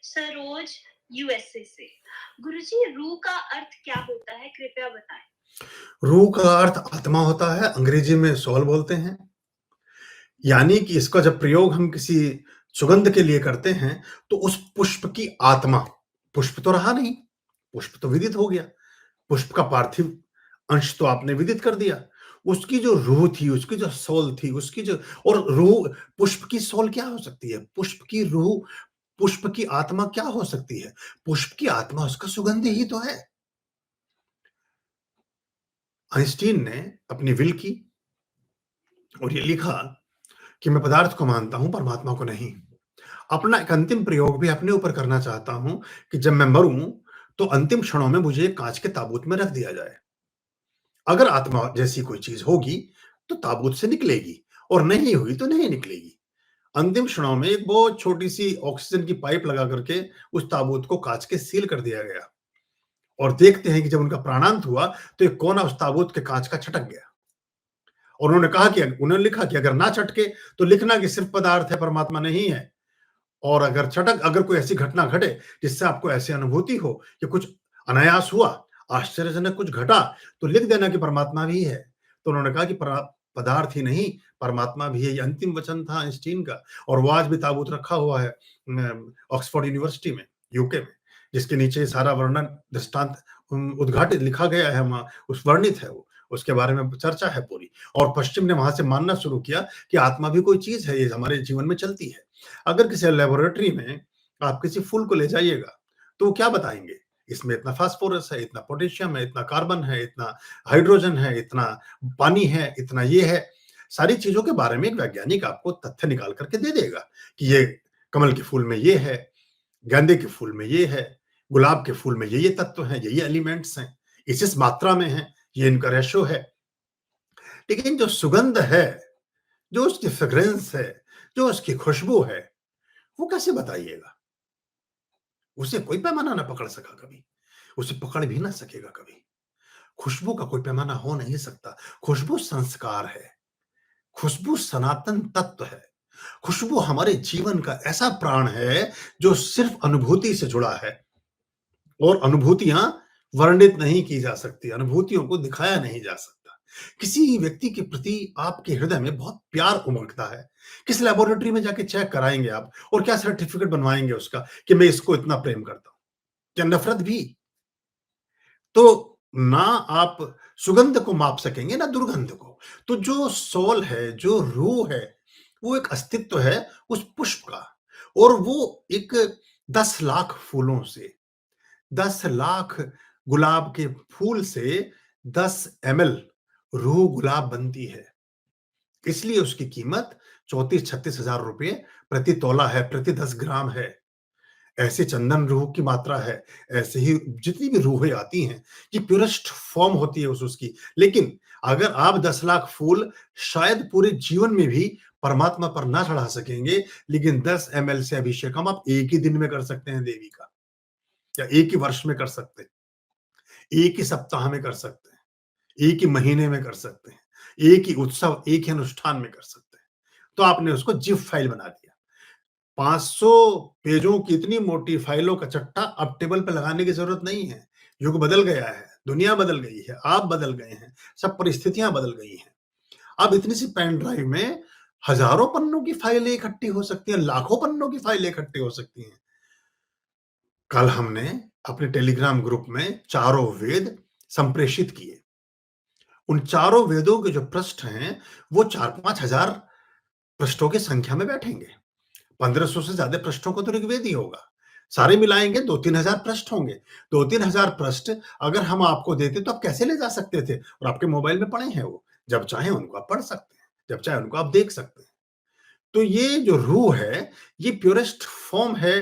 Saroj, USA से। गुरुजी, रूह का अर्थ क्या होता है, कृपया बताएं। रूह का अर्थ आत्मा होता है, अंग्रेजी में सोल बोलते हैं। यानी कि इसका जब प्रयोग हम किसी सुगंध के लिए करते हैं, तो उस पुष्प की आत्मा, पुष्प तो रहा नहीं, पुष्प तो विदित हो गया, पुष्प का पार्थिव अंश तो आपने विदित कर दिया। उसकी जो रूह थी, उसकी जो सोल थी, उसकी जो और रूह पुष्प की सोल क्या हो सकती है? पुष्प की रूह, पुष्प की आत्मा क्या हो सकती है? पुष्प की आत्मा उसका सुगंध ही तो है। आइंस्टीन ने अपनी विल की और ये लिखा कि मैं पदार्थ को मानता हूं, परमात्मा को नहीं। अपना एक अंतिम प्रयोग भी अपने ऊपर करना चाहता हूं कि जब मैं मरूं, तो अंतिम क्षणों में मुझे एक कांच के ताबूत में रख दिया जाए। अगर आत्मा जैसी कोई चीज होगी, तो ताबूत से निकलेगी, और नहीं हुई तो नहीं निकलेगी। अंतिम क्षणों में एक बहुत छोटी सी ऑक्सीजन की पाइप लगा करके उस ताबूत को कांच के सील कर दिया गया। और देखते हैं कि जब उनका प्राणांत हुआ, तो एक कोना उस ताबूत के कांच का छटक गया। और उन्होंने लिखा कि अगर ना छटके, तो लिखना कि सिर्फ पदार्थ है, परमात्मा नहीं है। और अगर कोई ऐसी घटना घटे जिससे आपको ऐसी अनुभूति हो कि कुछ अनायास हुआ, आश्चर्यजनक कुछ घटा, तो लिख देना कि परमात्मा भी है। तो उन्होंने कहा कि पदार्थ ही नहीं, परमात्मा भी है। ये अंतिम वचन था आइंस्टीन का, और वो आज भी ताबूत रखा हुआ है ऑक्सफोर्ड यूनिवर्सिटी में, यूके में, जिसके नीचे सारा वर्णन दृष्टांत उद्घाटित लिखा गया है, वहां उस वर्णित है, वो उसके बारे में चर्चा है पूरी। और पश्चिम ने वहां से मानना शुरू किया कि आत्मा भी कोई चीज है, ये हमारे जीवन में चलती है। अगर किसी लेबोरेटरी में आप किसी फूल को ले जाइएगा, तो वो क्या बताएंगे? इसमें इतना फास्फोरस है, इतना पोटेशियम है, इतना कार्बन है, इतना हाइड्रोजन है, इतना पानी है, इतना ये है। सारी चीजों के बारे में एक वैज्ञानिक आपको तथ्य निकाल करके दे देगा कि ये कमल के फूल में ये है, गेंदे के फूल में ये है, गुलाब के फूल में ये तत्व हैं, ये एलिमेंट्स हैं, इस मात्रा में है, ये इनका रेशो है। लेकिन जो सुगंध है, जो उसकी फ्रेग्रेंस है, जो उसकी खुशबू है, वो कैसे बताइएगा? उसे कोई पैमाना ना पकड़ सका कभी, उसे पकड़ भी ना सकेगा कभी। खुशबू का कोई पैमाना हो नहीं सकता। खुशबू संस्कार है, खुशबू सनातन तत्व है। खुशबू हमारे जीवन का ऐसा प्राण है जो सिर्फ अनुभूति से जुड़ा है, और अनुभूतियां वर्णित नहीं की जा सकती, अनुभूतियों को दिखाया नहीं जा सकता। किसी व्यक्ति के प्रति आपके हृदय में बहुत प्यार उमड़ता है, किस लेबोरेटरी में जाके चेक कराएंगे आप, और क्या सर्टिफिकेट बनवाएंगे उसका कि मैं इसको इतना प्रेम करता हूं? क्या नफरत भी? तो ना आप सुगंध को माप सकेंगे, ना दुर्गंध को। तो जो सोल है, जो रूह है, वो एक अस्तित्व है उस पुष्प का। और वो एक 10 लाख फूलों से, 10 लाख गुलाब के फूल से 10 ml रूह गुलाब बनती है। इसलिए उसकी कीमत 34-36 हजार रुपए प्रति तोला है, प्रति 10 ग्राम है। ऐसे चंदन रूह की मात्रा है, ऐसे ही जितनी भी रूहें आती हैं, ये प्योरेस्ट फॉर्म होती है उसकी। लेकिन अगर आप 10 लाख फूल शायद पूरे जीवन में भी परमात्मा पर ना चढ़ा सकेंगे, लेकिन 10 ml से अभिषेक हम आप एक ही दिन में कर सकते हैं देवी का, या एक ही वर्ष में कर सकते हैं, एक ही सप्ताह में कर सकते हैं, एक ही महीने में कर सकते हैं, एक ही उत्सव, एक ही अनुष्ठान में कर सकते हैं। तो आपने उसको जिफ फाइल बना दिया। 500 पेजों की इतनी मोटी फाइलों का चट्टा अब टेबल पे लगाने की जरूरत नहीं है। युग बदल गया है, दुनिया बदल गई है, आप बदल गए हैं, सब परिस्थितियां बदल गई हैं। अब इतनी सी पेन ड्राइव में हजारों पन्नों की फाइलें इकट्ठी हो सकती हैं, लाखों पन्नों की फाइलें इकट्ठी हो सकती हैं। कल हमने अपने टेलीग्राम ग्रुप में चारों वेद संप्रेषित किए। उन चारों वेदों के जो पृष्ठ हैं, वो 4-5 हजार पृष्ठों की संख्या में बैठेंगे। 1500 से ज्यादा पृष्ठों को तो ऋग्वेद ही होगा। सारे मिलाएंगे 2-3 हजार पृष्ठ होंगे। 2-3 हजार पृष्ठ अगर हम आपको देते, तो आप कैसे ले जा सकते थे? और आपके मोबाइल में पड़े हैं वो, जब चाहे उनको आप पढ़ सकते हैं, जब चाहे उनको आप देख सकते हैं। तो ये जो रूह है, ये प्योरेस्ट फॉर्म है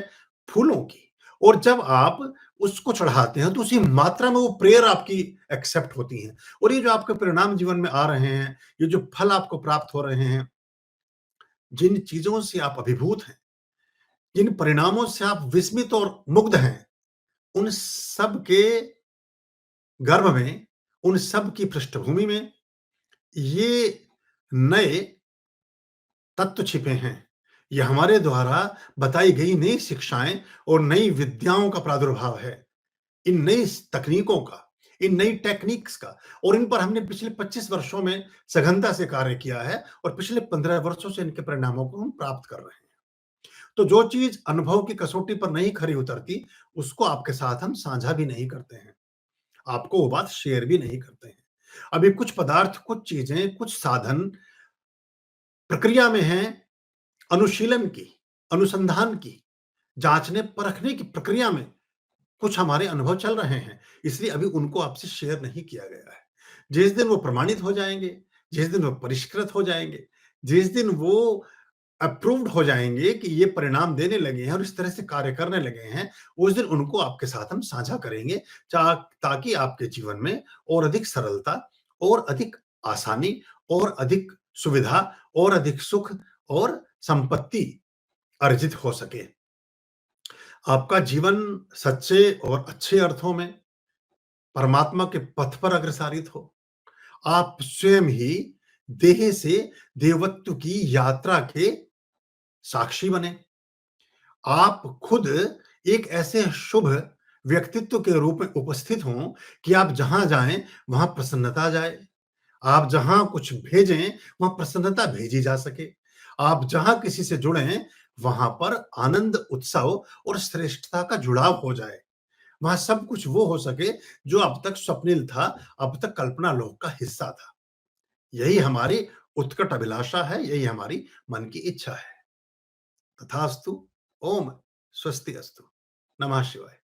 फूलों की। और जब आप उसको चढ़ाते हैं, तो उसी मात्रा में वो प्रेयर आपकी एक्सेप्ट होती है। और ये जो आपके परिणाम जीवन में आ रहे हैं, ये जो फल आपको प्राप्त हो रहे हैं, जिन चीजों से आप अभिभूत हैं, जिन परिणामों से आप विस्मित और मुग्ध हैं, उन सब के गर्भ में, उन सब की पृष्ठभूमि में ये नए तत्व छिपे हैं। ये हमारे द्वारा बताई गई नई शिक्षाएँ और नई विद्याओं का प्रादुर्भाव है। इन नई तकनीकों का, इन नई टेक्निक्स का, और इन पर हमने पिछले 25 वर्षों में सघनता से कार्य किया है और पिछले 15 वर्षों से इनके परिणामों को हम प्राप्त कर रहे हैं। तो जो चीज़ अनुभव की कसौटी पर नहीं खरी उतरती, उसको आपके साथ हम साझा भी नहीं करते हैं। आपको वो बात शेयर भी नहीं करते हैं। अभी कुछ पदार्थ, कुछ चीज़ें, कुछ साधन प्रक्रिया में हैं अनुशीलन की, अनुसंधान की, जाँचने-परखने की प्रक्रिया में कुछ हमारे अनुभव चल रहे हैं, इसलिए अभी उनको आपसे शेयर नहीं किया गया है। जिस दिन वो प्रमाणित हो जाएँगे, जिस दिन वो परिष्कृत हो जाएँगे, जिस दिन वो अप्रूव्ड हो जाएँगे कि ये परिणाम देने लगे हैं और इस तरह से कार्य करने लगे हैं, उस दिन उनको आपके साथ हम साझा करेंगे ताकि आपके जीवन में और अधिक सरलता और अधिक आसानी और अधिक सुविधा और अधिक सुख और संपत्ति अर्जित हो सके। आपका जीवन सच्चे और अच्छे अर्थों में परमात्मा के पथ पर अग्रसारित हो। आप स्वयं ही देह से देवत्व की यात्रा के साक्षी बने। आप खुद एक ऐसे शुभ व्यक्तित्व के रूप में उपस्थित हों कि आप जहाँ जाएँ, वहाँ प्रसन्नता जाए। आप जहाँ कुछ भेजें, वहाँ प्रसन्नता भेजी जा सके। आप जहाँ किसी से जुड़ें, वहाँ पर आनंद, उत्सव और श्रेष्ठता का जुड़ाव हो जाए। वहाँ सब कुछ वो हो सके जो अब तक स्वप्निल था, अब तक कल्पना लोक का हिस्सा था। यही हमारी उत्कट अभिलाषा है, यही हमारी मन की इच्छा है। तथास्तु। ओम स्वस्ति अस्तु। नमः शिवाय।